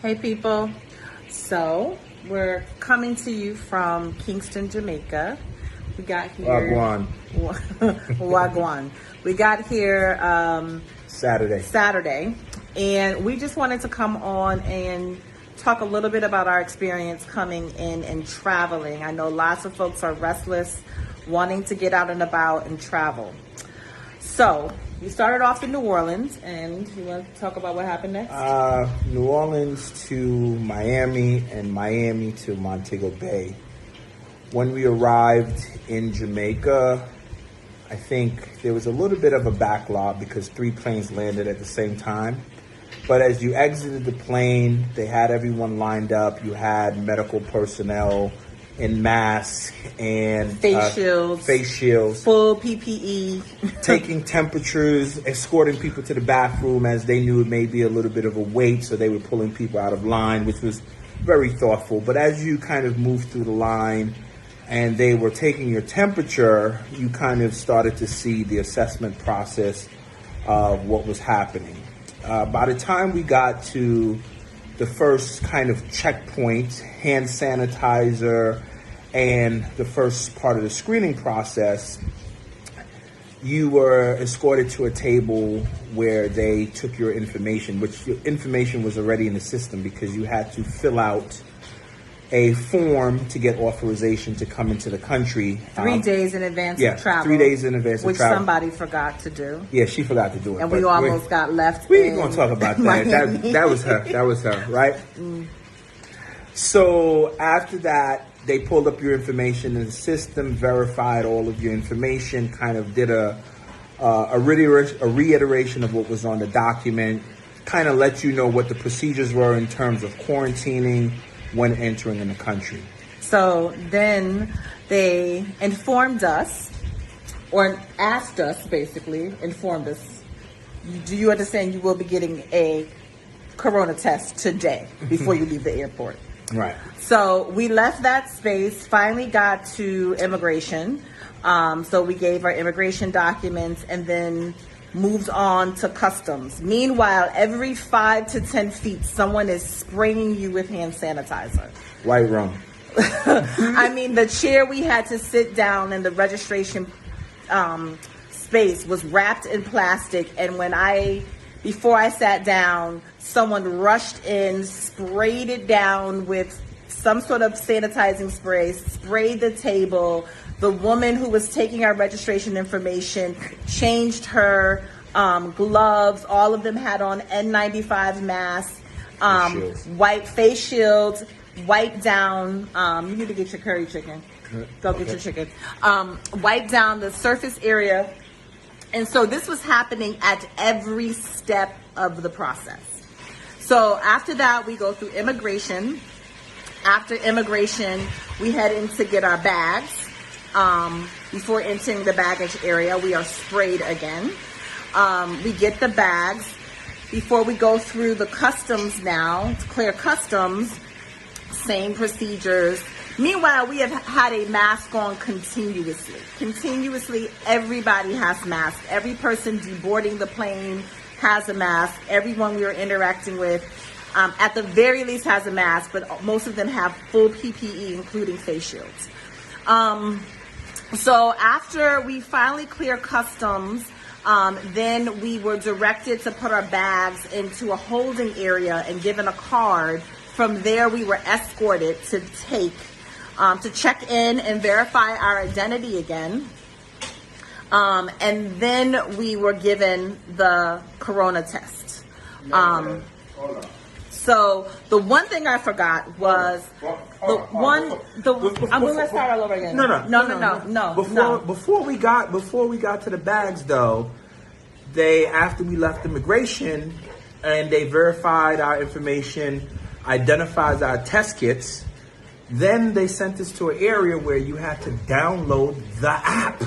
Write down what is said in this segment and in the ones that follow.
Hey people, so we're coming to you from Kingston, Jamaica. We got here Wagwan. Wagwan. We got here Saturday, and we just wanted to come on and talk a little bit about our experience coming in and traveling. I know lots of folks are restless, wanting to get out and about and travel. So we started off in New Orleans, and you want to talk about what happened next? New Orleans to Miami and Miami to Montego Bay. When we arrived in Jamaica, I think there was a little bit of a backlog because 3 planes landed at the same time. But as you exited the plane, they had everyone lined up. You had medical personnel in masks and face shields, full PPE, taking temperatures, escorting people to the bathroom as they knew it may be a little bit of a wait, so they were pulling people out of line, which was very thoughtful. But as you kind of moved through the line and they were taking your temperature, you kind of started to see the assessment process of what was happening. By the time we got to the first kind of checkpoint, hand sanitizer, and the first part of the screening process, you were escorted to a table where they took your information, which your information was already in the system because you had to fill out a form to get authorization to come into the country. 3 days in advance of travel. 3 days in advance of travel. Which somebody forgot to do. Yeah, she forgot to do it. And we almost got left. We ain't going to talk about that. That was her. That was her, right? Mm. So after that, they pulled up your information in the system, verified all of your information, kind of did a reiteration of what was on the document, kind of let you know what the procedures were in terms of quarantining when entering in the country. So then they informed us, or asked us, basically, informed us, do you understand you will be getting a corona test today before you leave the airport? Right. So we left that space, finally got to immigration. So we gave our immigration documents and then moved on to customs. Meanwhile, every 5 to 10 feet, someone is spraying you with hand sanitizer. White rum. I mean, the chair we had to sit down in the registration space was wrapped in plastic. And before I sat down, someone rushed in, sprayed it down with some sort of sanitizing spray, sprayed the table. The woman who was taking our registration information changed her gloves. All of them had on N95 masks, white face shields, wipe down. You need to get your curry chicken. Go get your chicken. Wipe down the surface area. And so this was happening at every step of the process. So after that, we go through immigration. After immigration, we head in to get our bags. Before entering the baggage area, we are sprayed again. We get the bags. Before we go through the customs now, to clear customs, same procedures. Meanwhile, we have had a mask on continuously. Continuously, everybody has masks. Every person deboarding the plane has a mask. Everyone we are interacting with, at the very least, has a mask, but most of them have full PPE, including face shields. So after we finally clear customs, then we were directed to put our bags into a holding area and given a card. From there, we were escorted to check in and verify our identity again. And then we were given the corona test. So the one thing I forgot was I'm going to start all over again. No. Before we got to the bags, though, after we left immigration and they verified our information, identified our test kits, then they sent us to an area where you had to download the app.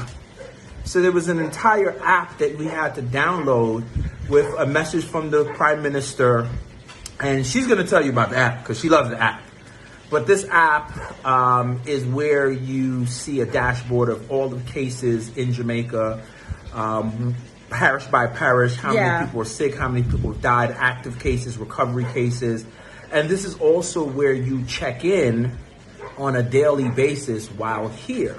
So there was an entire app that we had to download with a message from the Prime Minister. And she's going to tell you about the app because she loves the app. But this app is where you see a dashboard of all the cases in Jamaica, parish by parish, how many people are sick, how many people have died, active cases, recovery cases. And this is also where you check in on a daily basis while here.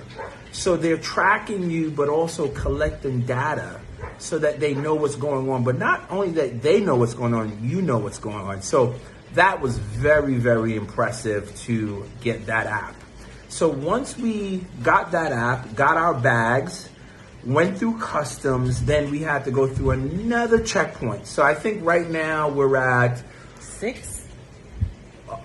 So they're tracking you, but also collecting data so that they know what's going on. But not only that they know what's going on, you know what's going on. So that was very, very impressive to get that app. So once we got that app, got our bags, went through customs, then we had to go through another checkpoint. So I think right now we're at 6.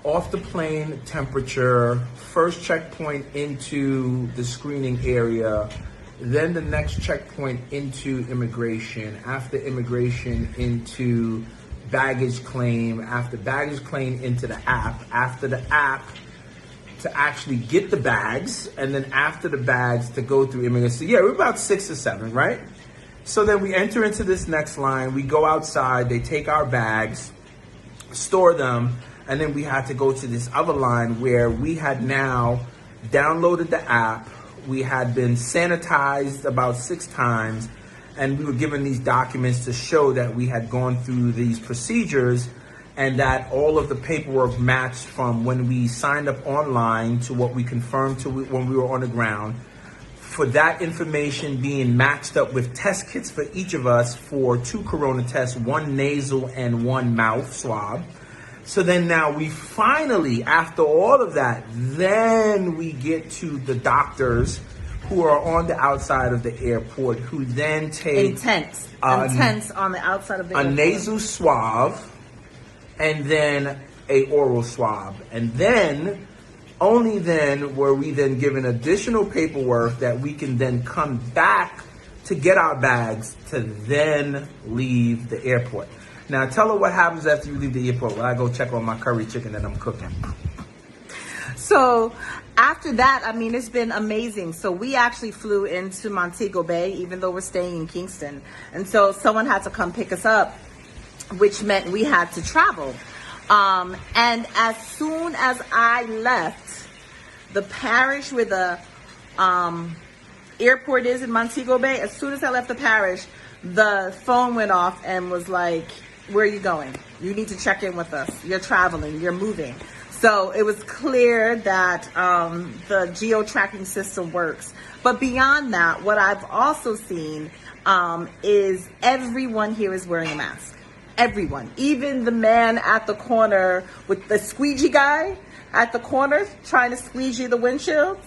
Off the plane temperature, first checkpoint into the screening area, then the next checkpoint into immigration, after immigration into baggage claim, after baggage claim into the app, after the app to actually get the bags, and then after the bags to go through immigration. So yeah, we're about 6 or 7, right? So then we enter into this next line, we go outside, they take our bags, store them, and then we had to go to this other line where we had now downloaded the app, we had been sanitized about 6 times, and we were given these documents to show that we had gone through these procedures and that all of the paperwork matched from when we signed up online to what we confirmed to when we were on the ground. For that information being matched up with test kits for each of us for 2 corona tests, 1 nasal and 1 mouth swab. So then now we finally, after all of that, then we get to the doctors who are on the outside of the airport, who then take intense on the outside of the airport. A nasal swab, and then a oral swab. And then, only then were we then given additional paperwork that we can then come back to get our bags to then leave the airport. Now tell her what happens after you leave the airport. When I go check on my curry chicken that I'm cooking. So after that, I mean, it's been amazing. So we actually flew into Montego Bay, even though we're staying in Kingston. And so someone had to come pick us up, which meant we had to travel. And as soon as I left the parish where the airport is in Montego Bay, as soon as I left the parish, the phone went off and was like, where are you going? You need to check in with us. You're traveling, you're moving. So it was clear that the geo-tracking system works. But beyond that, what I've also seen is everyone here is wearing a mask. Everyone, even the man at the corner with the squeegee guy at the corner trying to squeegee the windshield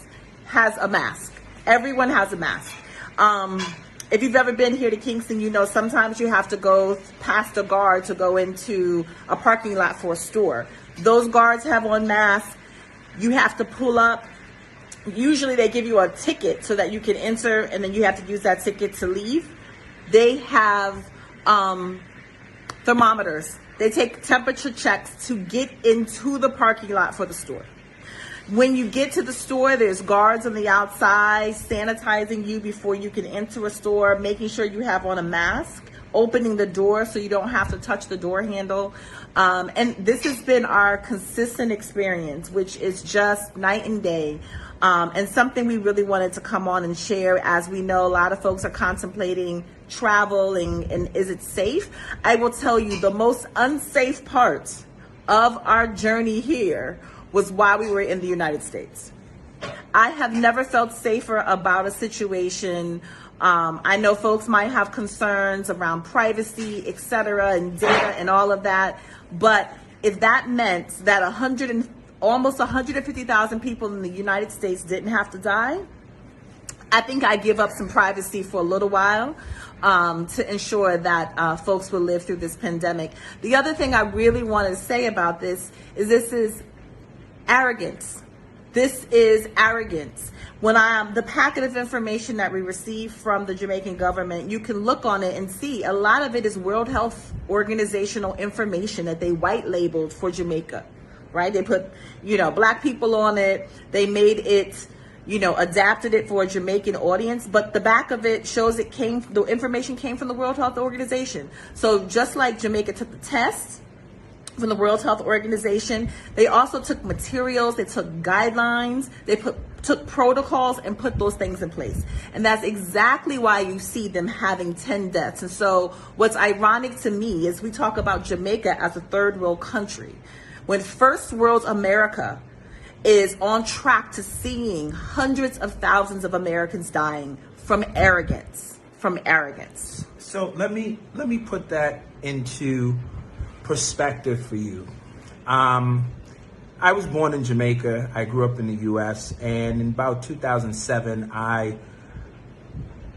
has a mask. Everyone has a mask. If you've ever been here to Kingston, you know sometimes you have to go past a guard to go into a parking lot for a store. Those guards have on masks. You have to pull up. Usually they give you a ticket so that you can enter, and then you have to use that ticket to leave. They have thermometers. They take temperature checks to get into the parking lot for the store. When you get to the store, there's guards on the outside sanitizing you before you can enter a store, making sure you have on a mask, opening the door so you don't have to touch the door handle. And this has been our consistent experience, which is just night and day. And something we really wanted to come on and share, as we know a lot of folks are contemplating travel and is it safe? I will tell you the most unsafe part of our journey here was while we were in the United States. I have never felt safer about a situation. I know folks might have concerns around privacy, et cetera, and data and all of that. But if that meant that almost 150,000 people in the United States didn't have to die, I think I give up some privacy for a little while to ensure that folks will live through this pandemic. The other thing I really want to say about this is arrogance. This is arrogance. When the packet of information that we received from the Jamaican government, you can look on it and see a lot of it is World Health Organizational information that they white labeled for Jamaica, right? They put, Black people on it. They made it, adapted it for a Jamaican audience, but the back of it shows the information came from the World Health Organization. So just like Jamaica took the test from the World Health Organization, they also took materials, they took guidelines, they took protocols and put those things in place. And that's exactly why you see them having 10 deaths. And so what's ironic to me is we talk about Jamaica as a third world country. when first world America is on track to seeing hundreds of thousands of Americans dying from arrogance, So let me put that into perspective for you. I was born in Jamaica. I grew up in the U.S. and in about 2007, I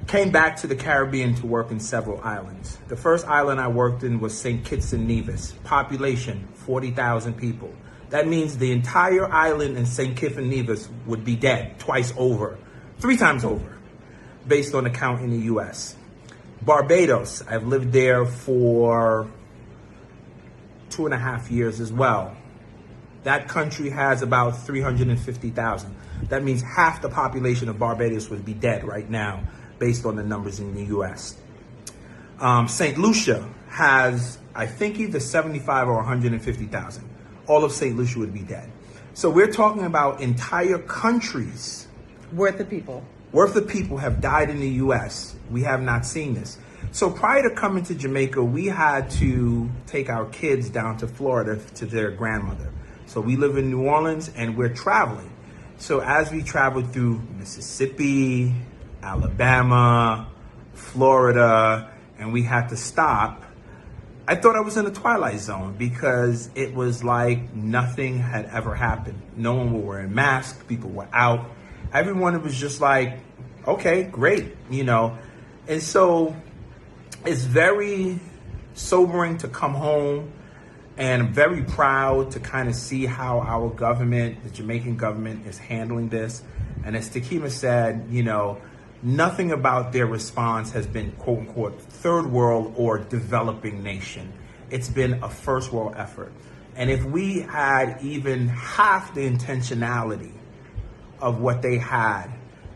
came back to the Caribbean to work in several islands. The first island I worked in was St. Kitts and Nevis. Population, 40,000 people. That means the entire island in St. Kitts and Nevis would be dead twice over, 3 times over, based on the count in the U.S. Barbados, I've lived there for 2.5 years as well. That country has about 350,000. That means half the population of Barbados would be dead right now, based on the numbers in the U.S. St. Lucia has, I think, either 75 or 150,000. All of St. Lucia would be dead. So we're talking about entire countries worth of people have died in the U.S. We have not seen this. So prior to coming to Jamaica, we had to take our kids down to Florida to their grandmother. So we live in New Orleans and we're traveling. So as we traveled through Mississippi, Alabama, Florida, and we had to stop, I thought I was in the Twilight Zone because it was like nothing had ever happened. No one was wearing masks, people were out. Everyone was just like, okay, great, you know. And so it's very sobering to come home, and I'm very proud to kind of see how our government, the Jamaican government, is handling this. And as Takima said, you know, nothing about their response has been, quote unquote, third world or developing nation. It's been a first world effort. And if we had even half the intentionality of what they had,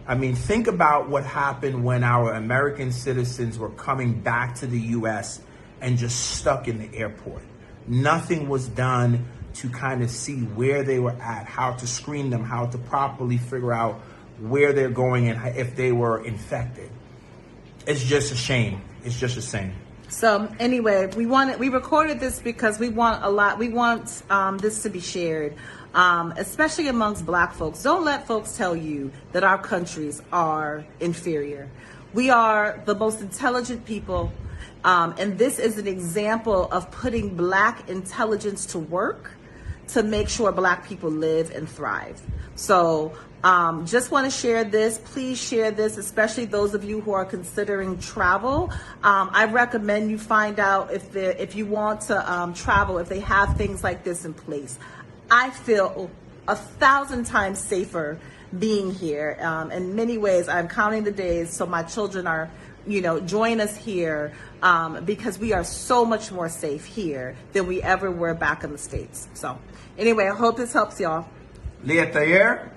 I mean, think about what happened when our American citizens were coming back to the U.S. and just stuck in the airport. Nothing was done to kind of see where they were at, how to screen them, how to properly figure out where they're going and if they were infected. It's just a shame. It's just a shame. So anyway, we recorded this because we want this to be shared, especially amongst Black folks. Don't let folks tell you that our countries are inferior. We are the most intelligent people, and this is an example of putting Black intelligence to work to make sure Black people live and thrive. So just want to share this. Please share this, especially those of you who are considering travel. I recommend you find out if you want to travel, if they have things like this in place. I feel 1,000 times safer being here. In many ways, I'm counting the days so my children are, join us here because we are so much more safe here than we ever were back in the States. So anyway, I hope this helps y'all. Leah Thayer.